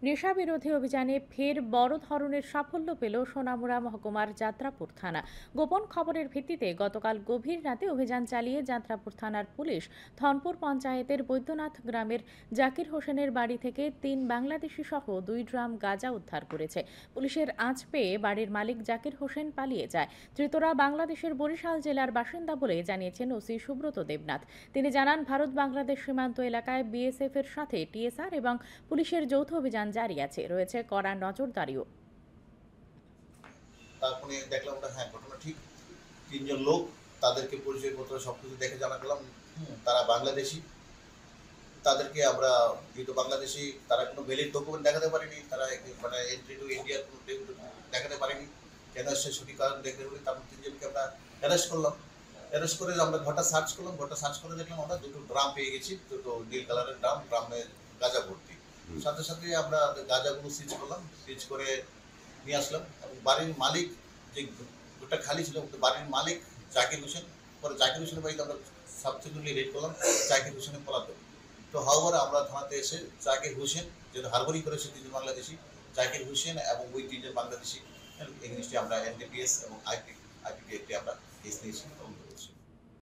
নেশা বিরোধী অভিযানে ফের বড় ধরনের সাফল্য পেল সোনামুড়া মহকুমার যাত্রাপুর থানা। গোপন খবরের ভিত্তিতে গতকাল গভীর রাতে অভিযান চালিয়ে যাত্রাপুর থানার পুলিশ ধনপুর পঞ্চায়েতের বৈদ্যনাথ গ্রামের জাকির হোসেনের বাড়ি থেকে ৩ বাংলাদেশি সহ 2 ড্রাম গাঁজা উদ্ধার করেছে। পুলিশের আঁচ পেয়ে বাড়ির মালিক জাকির হোসেন পালিয়ে যায়। ধৃতরা বাংলাদেশের বরিশাল জেলার বাসিন্দা বলে জানিয়েছেন ওসি সুব্রত দেবনাথ। তিনি জানান, ভারত বাংলাদেশ সীমান্ত এলাকায় বিএসএফ এর সাথে টিএসআর এবং পুলিশের যৌথ অভিযান জারি আছে, রয়েছে কড়া নজরদারিও। তারপরে দেখলাম ওটা হ্যাঁ ঘটনা ঠিক। ৩ জন লোক, তাদেরকে পরিচয়পত্র সবকিছু দেখে জানা গেলাম তারা বাংলাদেশি। তাদেরকে আমরা যেহেতু বাংলাদেশি, তারা কোনো ভ্যালিড ডকুমেন্ট দেখাতে পারেনি, তারা মানে এন্ট্রি টু ইন্ডিয়ার কোনো দেখাতে পারেনি, কেন সে সঠিক কারণ দেখে বলে তারপর ৩ জনকে আমরা অ্যারেস্ট করলাম। অ্যারেস্ট করে আমরা ঘরটা সার্চ করলাম, ঘরটা সার্চ করে দেখলাম আমরা 2টো ড্রাম পেয়ে গেছি, 2টো নীল কালারের ড্রাম, ড্রামে গাঁজা ভর্তি। সাথে সাথে আমরা গাঁজাগুলো সিজ করলাম, সিজ করে নিয়ে আসলাম। এবং বাড়ির মালিক, যে ঘরটা খালি ছিল, বাড়ির মালিক জাকির হোসেন, পরে জাকির হোসেনের বাড়িতে আমরা সাবসিকুয়েন্টলি রেড করলাম, জাকির হোসেনের পলাতক। তো হাওড়া আমরা থানাতে এসে জাকির হোসেন, যেহেতু হারবরি করেছে 3 জন বাংলাদেশি, জাকির হোসেন এবং ওই 3 জন বাংলাদেশি এগেইনস্টে আমরা এনডিপিএস এবং আইপিটি একটি আমরা কেস নিয়েছি এবং